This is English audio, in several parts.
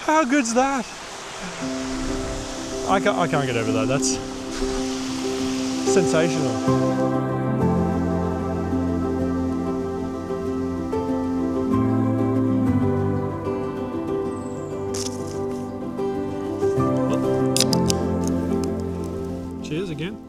How good's that? I can't get over that. That's sensational. Cheers again.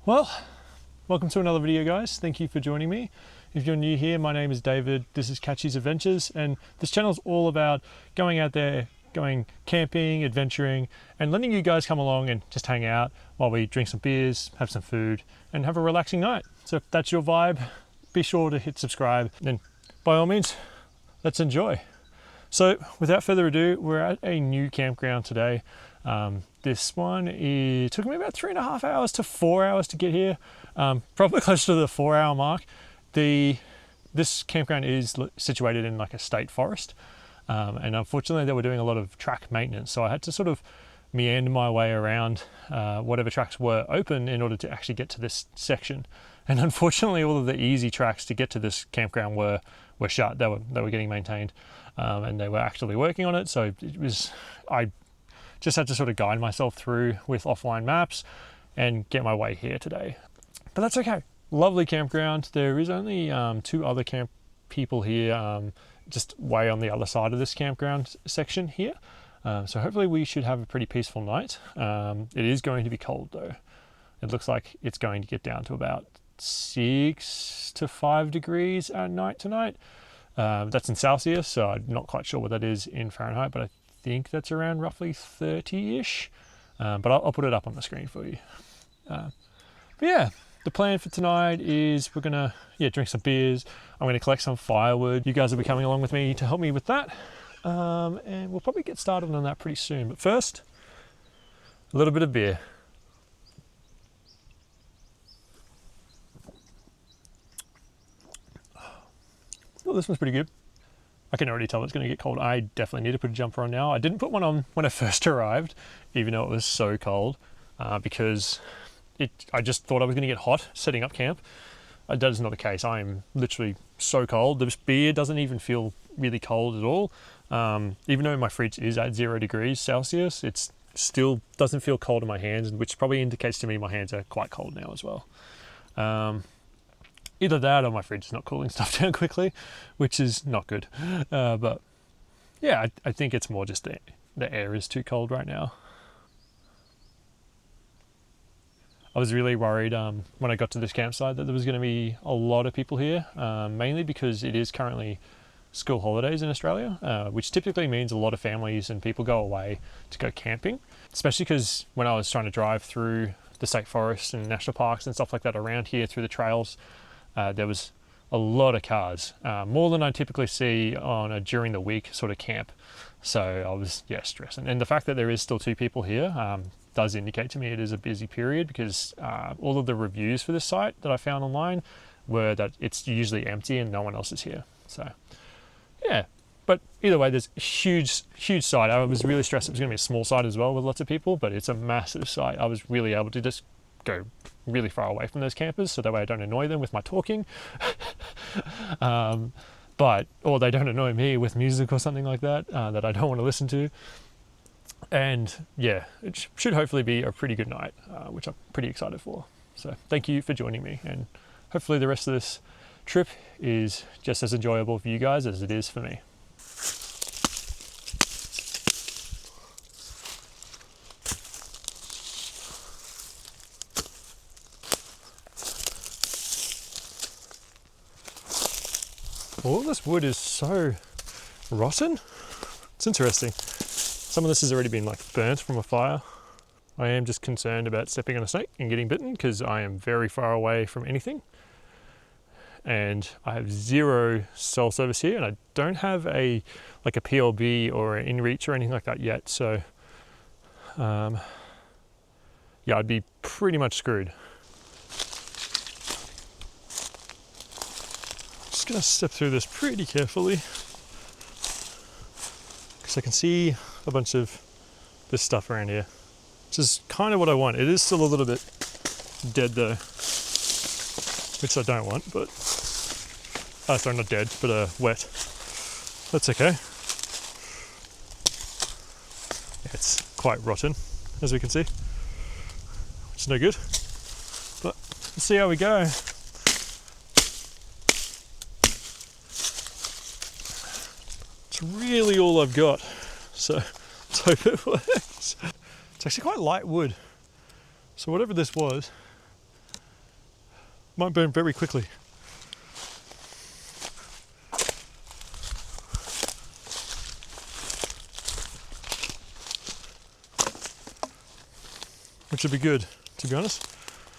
Well, welcome to another video, guys. Thank you for joining me. If you're new here, my name is David. This is Catchy's Adventures, and this channel is all about going out there, going camping, adventuring, and letting you guys come along and just hang out while we drink some beers, have some food, and have a relaxing night. So if that's your vibe, be sure to hit subscribe, and by all means, let's enjoy. So without further ado, we're at a new campground today. This one took me about 3.5 hours to 4 hours to get here, probably close to the 4 hour mark. This campground is situated in like a state forest, and unfortunately they were doing a lot of track maintenance, so I had to sort of meander my way around whatever tracks were open in order to actually get to this section. And unfortunately, all of the easy tracks to get to this campground were shut. They were getting maintained, and they were actively working on it. So I just had to sort of guide myself through with offline maps and get my way here today. But that's okay. Lovely campground. There is only 2 other camp people here, just way on the other side of this campground section here. So hopefully we should have a pretty peaceful night. It is going to be cold though. It looks like it's going to get down to about 6 to 5 degrees at night tonight. That's in Celsius, so I'm not quite sure what that is in Fahrenheit, but I think that's around roughly 30-ish. But I'll put it up on the screen for you. But yeah, the plan for tonight is we're gonna drink some beers. I'm gonna collect some firewood. You guys will be coming along with me to help me with that. And we'll probably get started on that pretty soon. But first, a little bit of beer. Oh, this one's pretty good. I can already tell it's going to get cold. I definitely need to put a jumper on now. I didn't put one on when I first arrived, even though it was so cold, because I just thought I was going to get hot setting up camp. That is not the case. I am literally so cold. This beer doesn't even feel really cold at all. Even though my fridge is at 0 degrees Celsius, it still doesn't feel cold in my hands, which probably indicates to me my hands are quite cold now as well. Either that or my fridge is not cooling stuff down quickly, which is not good. But yeah, I think it's more just the air is too cold right now. I was really worried when I got to this campsite that there was going to be a lot of people here, mainly because it is currently school holidays in Australia, which typically means a lot of families and people go away to go camping, especially because when I was trying to drive through the state forests and national parks and stuff like that around here through the trails, there was a lot of cars, more than I typically see on a during the week sort of camp. So I was stressing. And the fact that there is still 2 people here does indicate to me it is a busy period, because all of the reviews for this site that I found online were that it's usually empty and no one else is here. So yeah, but either way, there's a huge site. I was really stressed it was going to be a small site as well with lots of people, but it's a massive site. I was really able to just go really far away from those campers, so that way I don't annoy them with my talking. Or they don't annoy me with music or something like that that I don't want to listen to. And yeah, it should hopefully be a pretty good night, which I'm pretty excited for. So thank you for joining me, and hopefully the rest of this trip is just as enjoyable for you guys as it is for me. All this wood is so rotten. It's interesting. Some of this has already been burnt from a fire. I am just concerned about stepping on a snake and getting bitten, because I am very far away from anything. And I have 0 cell service here, and I don't have a PLB or an inReach or anything like that yet. So yeah, I'd be pretty much screwed. Just gonna step through this pretty carefully, because I can see a bunch of this stuff around here, which is kind of what I want. It is still a little bit dead though, which I don't want, but sorry, not dead, but wet. That's okay. Yeah, it's quite rotten, as we can see, which is no good. But let's see how we go. It's really all I've got, so let's hope it works. It's actually quite light wood, so whatever this was might burn very quickly. Which would be good, to be honest.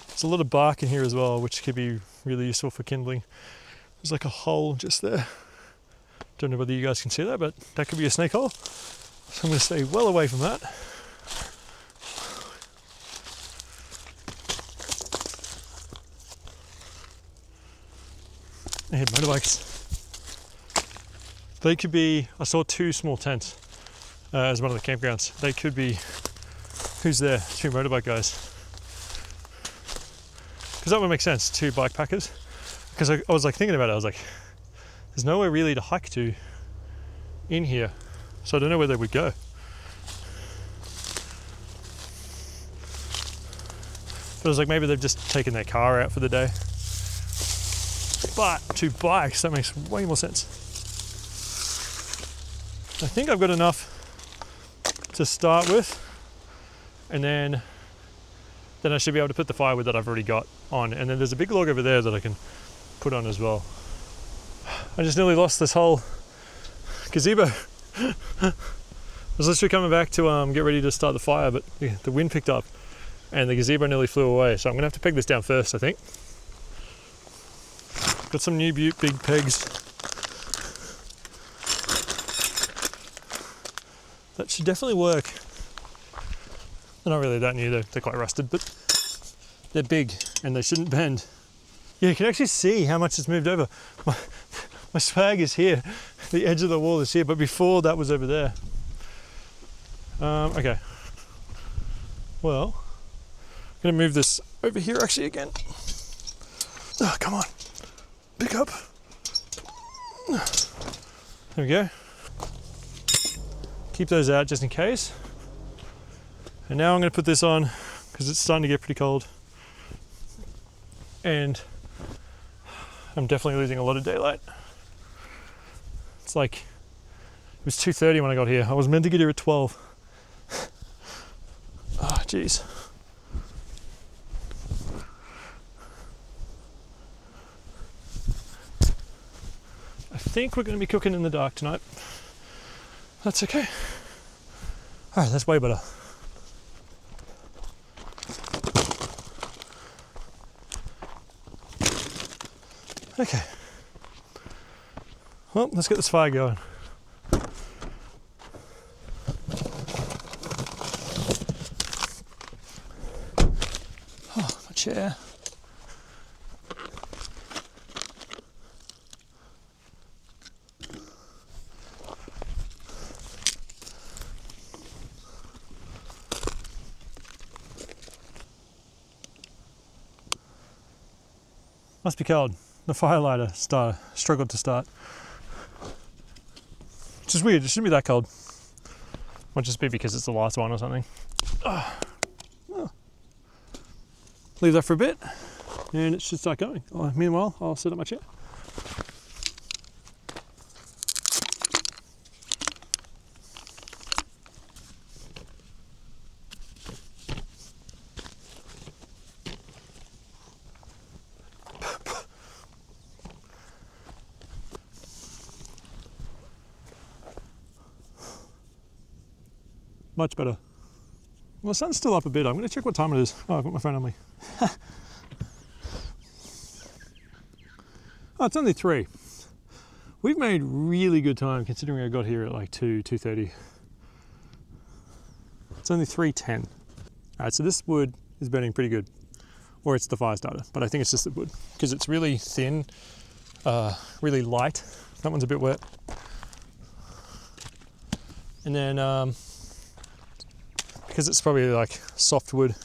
There's a lot of bark in here as well, which could be really useful for kindling. There's like a hole just there. Don't know whether you guys can see that, but that could be a snake hole. So I'm going to stay well away from that. I hit motorbikes. They could be, I saw 2 small tents as one of the campgrounds. They could be, who's there? 2 motorbike guys. because that would make sense, 2 bike packers. Because I was like thinking about it, I was like, there's nowhere really to hike to in here, so I don't know where they would go. But I was like, maybe they've just taken their car out for the day. But 2 bikes, that makes way more sense. I think I've got enough to start with, and then I should be able to put the firewood that I've already got on, and then there's a big log over there that I can put on as well. I just nearly lost this whole gazebo. I was literally coming back to get ready to start the fire, but the wind picked up and the gazebo nearly flew away, so I'm gonna have to peg this down first, I think. Got some new big pegs. That should definitely work. They're not really that new, they're quite rusted, but they're big and they shouldn't bend. Yeah, you can actually see how much it's moved over. My swag is here, the edge of the wall is here, but before that was over there. Okay. Well, I'm gonna move this over here actually again. Oh, come on, pick up. There we go. Keep those out just in case. And now I'm going to put this on because it's starting to get pretty cold. And I'm definitely losing a lot of daylight. It's like, it was 2:30 when I got here. I was meant to get here at 12. Oh, jeez. I think we're going to be cooking in the dark tonight. That's okay. All right, that's way better. Okay. Well, let's get this fire going. Oh, my chair. Must be cold. The firelighter struggled to start. Which is weird, it shouldn't be that cold. Might just be because it's the last one or something. Oh. Leave that for a bit and it should start going. Meanwhile, I'll sit up my chair. Much better. Well, the sun's still up a bit. I'm going to check what time it is. Oh, I've got my phone on me. Oh, it's only 3. We've made really good time considering I got here at like 2:30. It's only 3:10. All right, so this wood is burning pretty good. Or it's the fire starter, but I think it's just the wood because it's really thin, really light. That one's a bit wet. And then, because it's probably like softwood,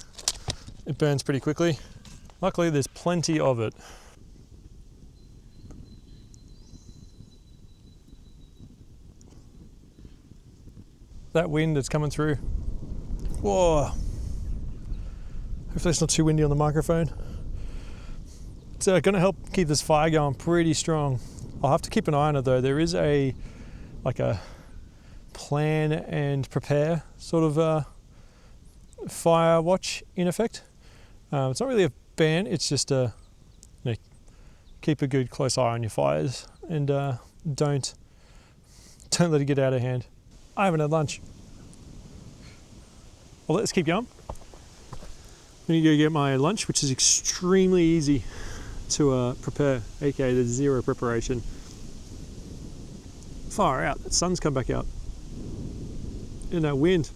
it burns pretty quickly. Luckily, there's plenty of it. That wind that's coming through. Whoa. Hopefully it's not too windy on the microphone. It's going to help keep this fire going pretty strong. I'll have to keep an eye on it though. There is a plan and prepare sort of fire watch in effect. It's not really a ban, it's just keep a good close eye on your fires and don't let it get out of hand. I haven't had lunch. Well, let's keep going. I'm gonna go get my lunch, which is extremely easy to prepare, aka there's zero preparation. Far out, the sun's come back out. And that wind.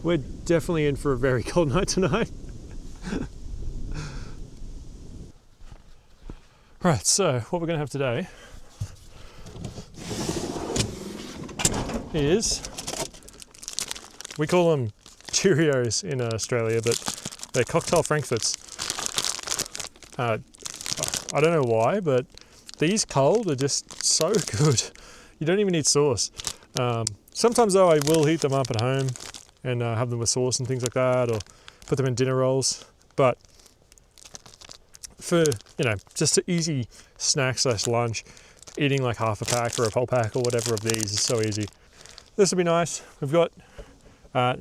We're definitely in for a very cold night tonight. Right, so what we're going to have today is We call them Cheerios in Australia, but they're cocktail frankfurts. I don't know why, but these cold are just so good. You don't even need sauce. Sometimes though, I will heat them up at home and have them with sauce and things like that, or put them in dinner rolls. But for, just an easy snack / lunch, eating like half a pack or a whole pack or whatever of these is so easy. This will be nice. We've got, I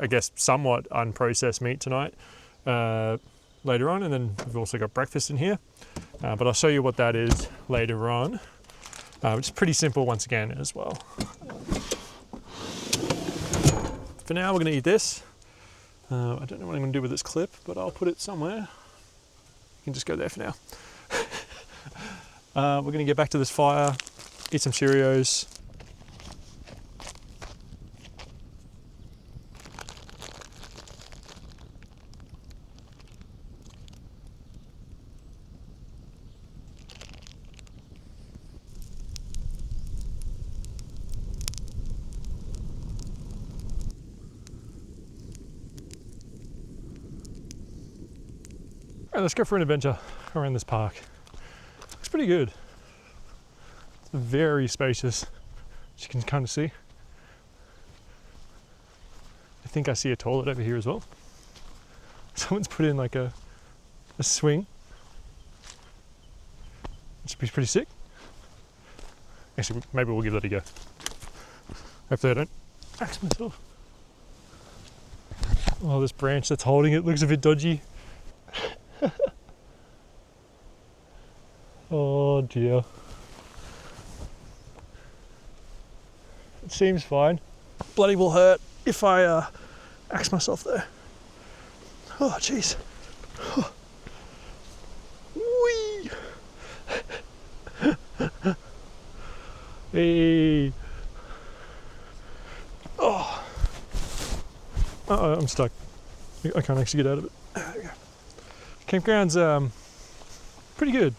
guess, somewhat unprocessed meat tonight later on, and then we've also got breakfast in here. But I'll show you what that is later on, which is pretty simple once again as well. For now, we're going to eat this. I don't know what I'm going to do with this clip, but I'll put it somewhere. You can just go there for now. We're going to get back to this fire, eat some Cheerios. All right, let's go for an adventure around this park. Looks pretty good. It's very spacious, as you can kind of see. I think I see a toilet over here as well. Someone's put in like a swing, which would be pretty sick. Actually, maybe we'll give that a go. Hopefully I don't axe myself. Oh, this branch that's holding it looks a bit dodgy. Oh dear. It seems fine. Bloody will hurt if I axe myself there. Oh jeez. Oh. Whee! Hey. Oh. Uh-oh, I'm stuck. I can't actually get out of it. There we go. Campground's pretty good.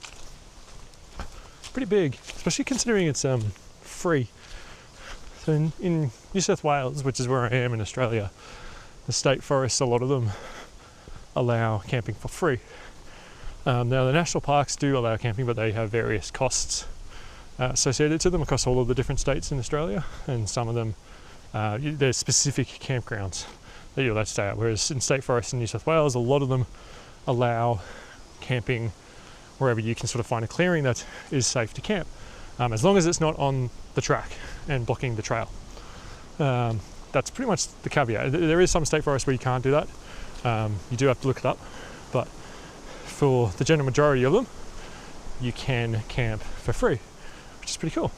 Pretty big, especially considering it's free. So in New South Wales, which is where I am in Australia, the state forests, a lot of them allow camping for free. Now the national parks do allow camping, but they have various costs associated to them across all of the different states in Australia, and some of them there's specific campgrounds that you're allowed to stay at, whereas in state forests in New South Wales, a lot of them allow camping wherever you can sort of find a clearing that is safe to camp, as long as it's not on the track and blocking the trail. That's pretty much the caveat. There is some state forests where you can't do that. You do have to look it up, but for the general majority of them, you can camp for free, which is pretty cool.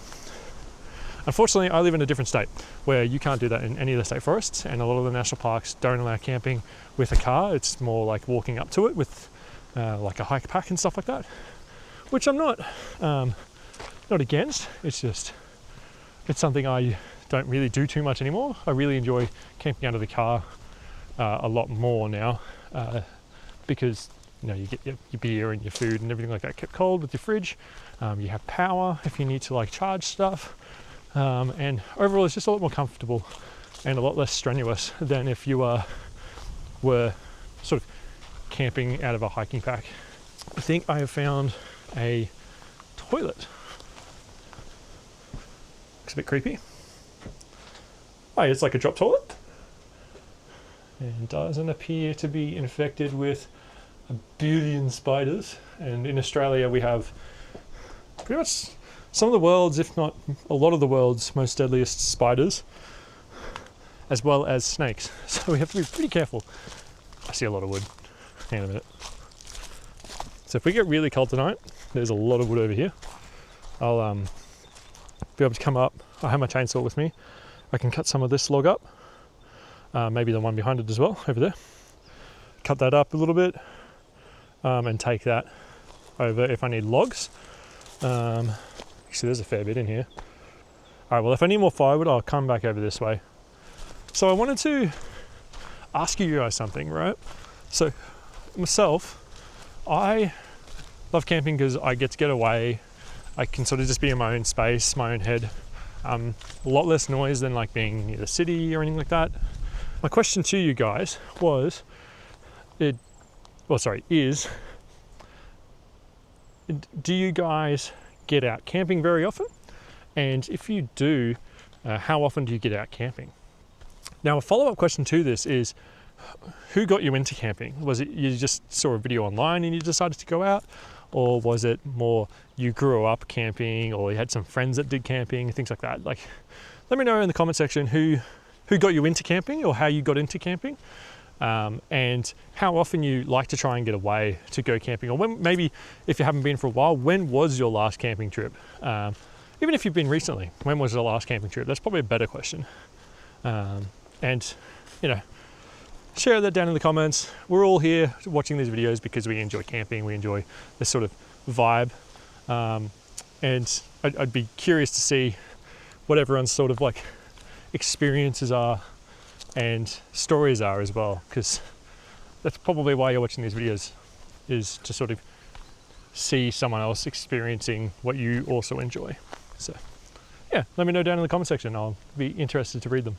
Unfortunately, I live in a different state where you can't do that in any of the state forests, and a lot of the national parks don't allow camping with a car. It's more like walking up to it with like a hike pack and stuff like that, which I'm not against. It's just, it's something I don't really do too much anymore. I really enjoy camping out of the car a lot more now, because you get your beer and your food and everything like that kept cold with your fridge. You have power if you need to like charge stuff, and overall it's just a lot more comfortable and a lot less strenuous than if you were sort of camping out of a hiking pack. I think I have found a toilet. Looks a bit creepy. Oh, it's like a drop toilet. And doesn't appear to be infected with a billion spiders. And in Australia we have pretty much some of the world's, if not a lot of the world's most deadliest spiders, as well as snakes. So we have to be pretty careful. I see a lot of wood. Hang on a minute. So if we get really cold tonight, there's a lot of wood over here. I'll be able to come up. I have my chainsaw with me. I can cut some of this log up. Maybe the one behind it as well, over there. Cut that up a little bit, and take that over if I need logs. Actually, there's a fair bit in here. All right, well, if I need more firewood, I'll come back over this way. So I wanted to ask you guys something, right? So myself, I love camping because I get to get away. I can sort of just be in my own space, my own head. A lot less noise than like being near the city or anything like that. My question to you guys is, do you guys get out camping very often? And if you do, how often do you get out camping? Now, a follow-up question to this is, who got you into camping? Was it you just saw a video online and you decided to go out? Or was it more you grew up camping, or you had some friends that did camping, things like that? Like, let me know in the comment section who got you into camping, or how you got into camping, and how often you like to try and get away to go camping, or when, maybe if you haven't been for a while, when was your last camping trip? Even if you've been recently, when was the last camping trip? That's probably a better question. And share that down in the comments. We're all here watching these videos because we enjoy camping, we enjoy this sort of vibe, and I'd be curious to see what everyone's sort of like experiences are and stories are as well, because that's probably why you're watching these videos, is to sort of see someone else experiencing what you also enjoy. So yeah, let me know down in the comment section. I'll be interested to read them.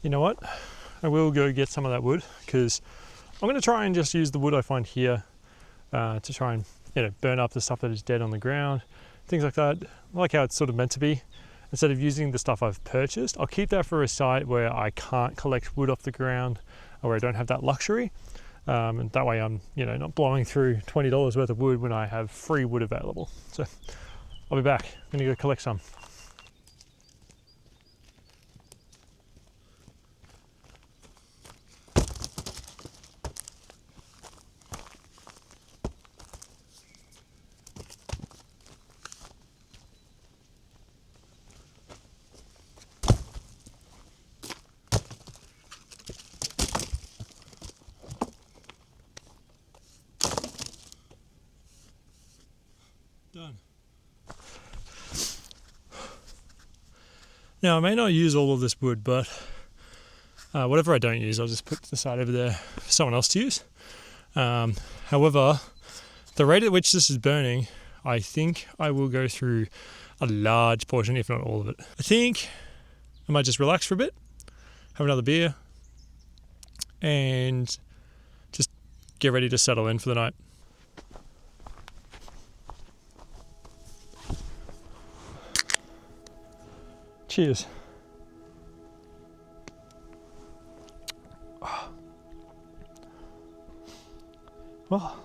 You know what? I will go get some of that wood, because I'm going to try and just use the wood I find here to try and burn up the stuff that is dead on the ground, things like that. I like how it's sort of meant to be. Instead of using the stuff I've purchased, I'll keep that for a site where I can't collect wood off the ground, or where I don't have that luxury. And that way I'm not blowing through $20 worth of wood when I have free wood available. So I'll be back. I'm going to go collect some. Done. Now I may not use all of this wood, but whatever I don't use, I'll just put to the side over there for someone else to use. However, the rate at which this is burning, I think I will go through a large portion, if not all of it. I think I might just relax for a bit, have another beer, and just get ready to settle in for the night. Cheers. Well,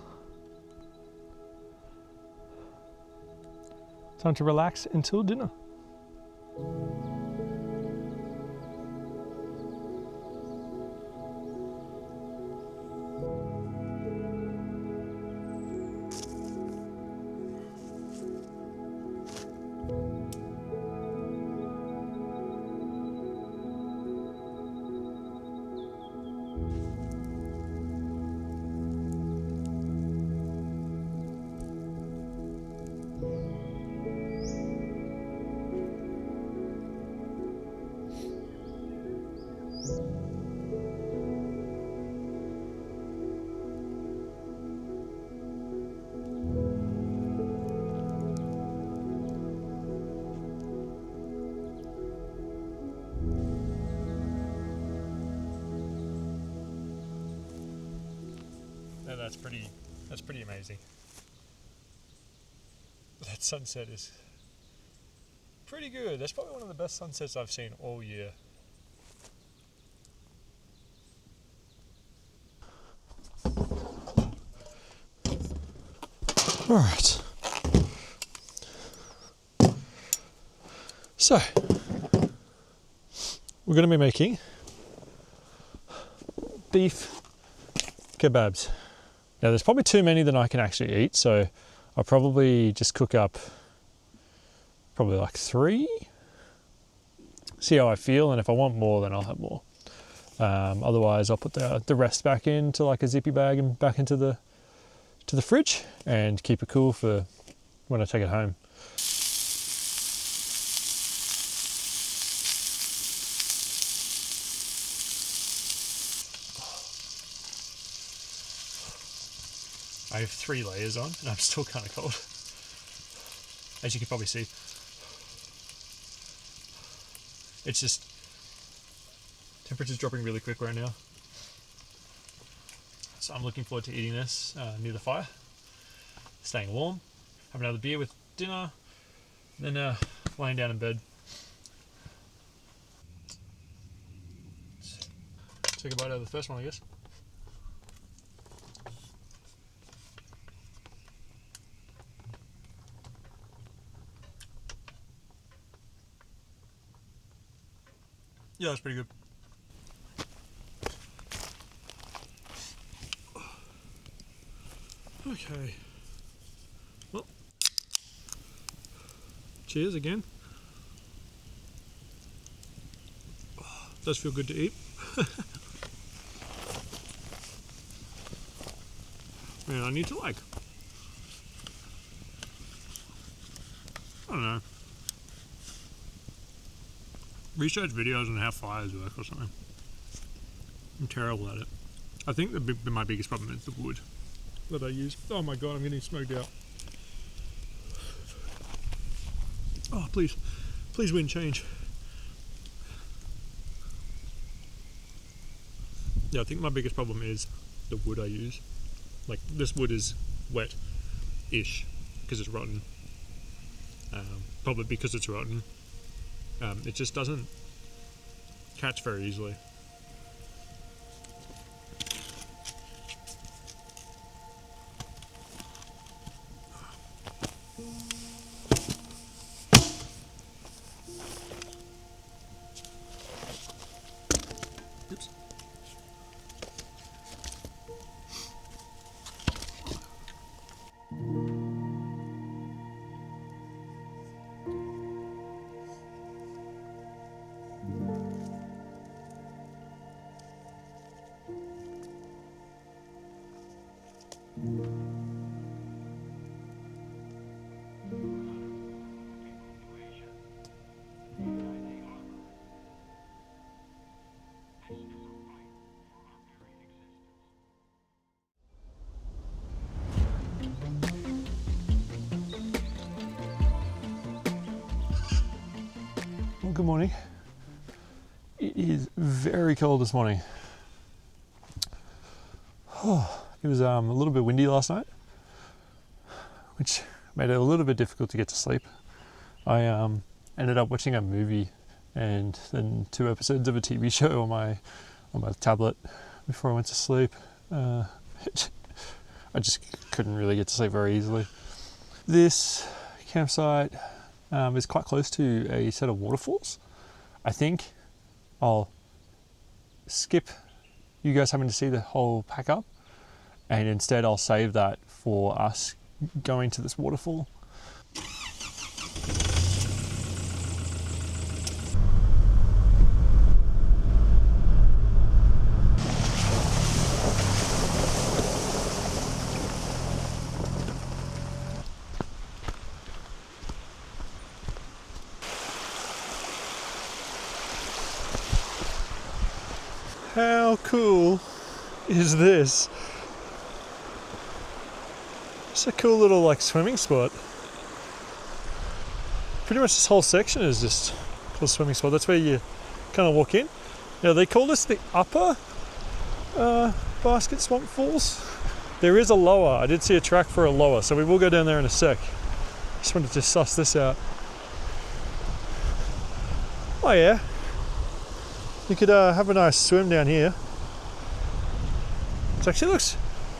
time to relax until dinner. that's pretty amazing. That sunset is pretty good. That's probably one of the best sunsets I've seen all year. All right. So, we're going to be making beef kebabs. Now, there's probably too many that I can actually eat, so I'll probably just cook up probably like 3. See how I feel, and if I want more, then I'll have more. Otherwise, I'll put the rest back into like a zippy bag and back into the fridge and keep it cool for when I take it home. I have 3 layers on and I'm still kind of cold, as you can probably see. It's just, temperature's dropping really quick right now. So I'm looking forward to eating this near the fire, staying warm, have another beer with dinner, then laying down in bed. Take a bite out of the first one, I guess. Yeah, that's pretty good. Okay. Well, cheers again. Does feel good to eat. Man, I need to I don't know, research videos on how fires work or something. I'm terrible at it. I think my biggest problem is the wood that I use. Oh my god, I'm getting smoked out. Oh, please wind change. Yeah, I think my biggest problem is the wood I use. Like, this wood is wet-ish because it's rotten. Probably because it's rotten. It just doesn't catch very easily. Oops. Well, good morning. It is very cold this morning. It was a little bit windy last night, which made it a little bit difficult to get to sleep. I ended up watching a movie and then 2 episodes of a TV show on my tablet before I went to sleep. I just couldn't really get to sleep very easily. This campsite is quite close to a set of waterfalls. I think I'll skip you guys having to see the whole pack up, and instead I'll save that for us going to this waterfall. How cool is this? It's a cool little like swimming spot. Pretty much this whole section is just a little swimming spot. That's where you kind of walk in. Now they call this the upper Basket Swamp Falls. There is a lower. I did see a track for a lower, so we will go down there in a sec. Just wanted to suss this out. Oh yeah, you could have a nice swim down here. It actually looks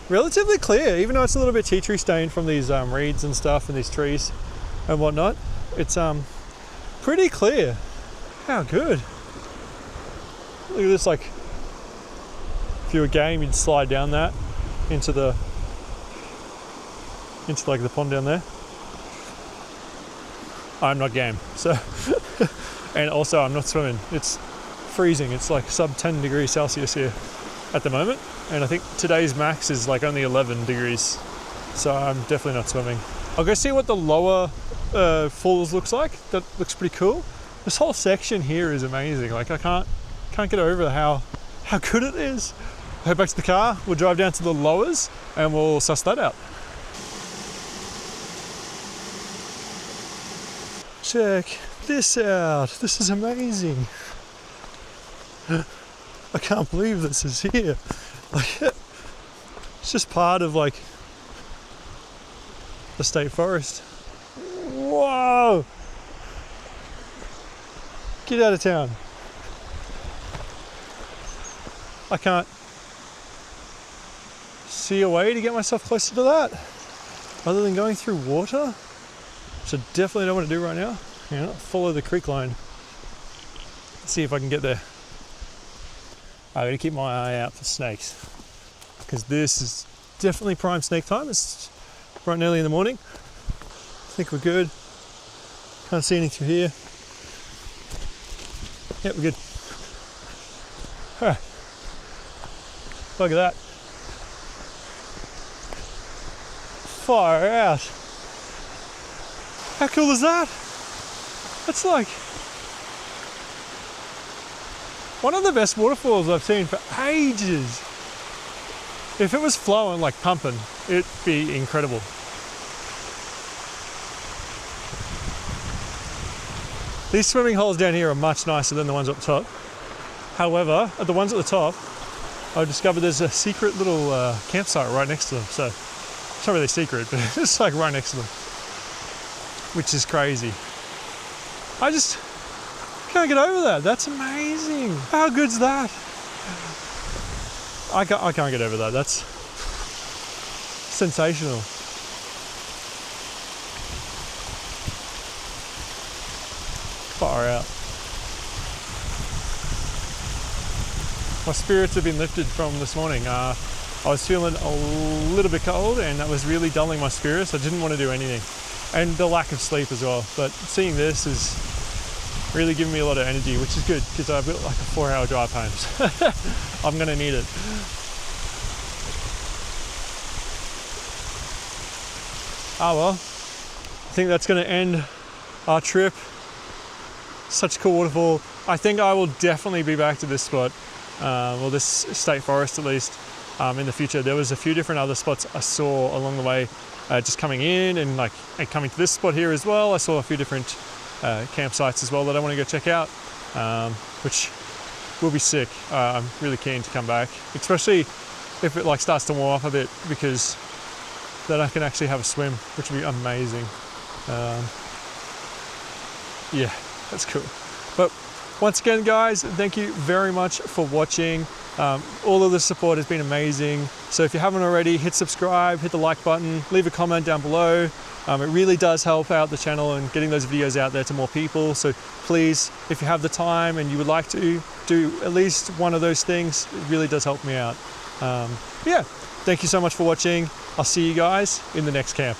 relatively clear, even though it's a little bit tea tree stained from these reeds and stuff and these trees and whatnot. It's pretty clear. How good. Look at this, like if you were game, you'd slide down that into like the pond down there. I'm not game, so and also I'm not swimming. It's freezing. It's like sub 10 degrees Celsius here at the moment, and I think today's max is like only 11 degrees, so I'm definitely not swimming. I'll go see what the lower falls looks like. That looks pretty cool. This whole section here is amazing. Like I can't get over how good it is. Head back to the car, we'll drive down to the lowers and we'll suss that out. Check this out. This is amazing. I can't believe this is here. Like, it's just part of like the state forest. Whoa! Get out of town. I can't see a way to get myself closer to that other than going through water, which I definitely don't want to do right now. You know, follow the creek line. Let's see if I can get there. I gotta keep my eye out for snakes because this is definitely prime snake time. It's bright and early in the morning. I think we're good. Can't see anything through here. Yep, we're good. All right. Look at that. Far out. How cool is that? That's like one of the best waterfalls I've seen for ages. If it was flowing, like pumping, it'd be incredible. These swimming holes down here are much nicer than the ones up top. However, at the ones at the top, I discovered there's a secret little campsite right next to them. So it's not really secret, but it's like right next to them, which is crazy. I just can't get over that. That's amazing. How good's that? I can't get over that. That's sensational. Far out. My spirits have been lifted from this morning. I was feeling a little bit cold and that was really dulling my spirits. I didn't want to do anything. And the lack of sleep as well. But seeing this is really giving me a lot of energy, which is good because I've got like a 4-hour drive home. So I'm gonna need it. Ah well, I think that's gonna end our trip. Such a cool waterfall. I think I will definitely be back to this spot, well this state forest at least, in the future. There was a few different other spots I saw along the way, just coming in and coming to this spot here as well. I saw a few different campsites as well that I want to go check out, which will be sick. I'm really keen to come back, especially if it like starts to warm up a bit, because then I can actually have a swim, which would be amazing. Yeah, that's cool. But once again, guys, thank you very much for watching. All of the support has been amazing. So if you haven't already, hit subscribe, hit the like button, leave a comment down below. It really does help out the channel and getting those videos out there to more people. So please, if you have the time and you would like to do at least one of those things, it really does help me out. Yeah, thank you so much for watching. I'll see you guys in the next camp.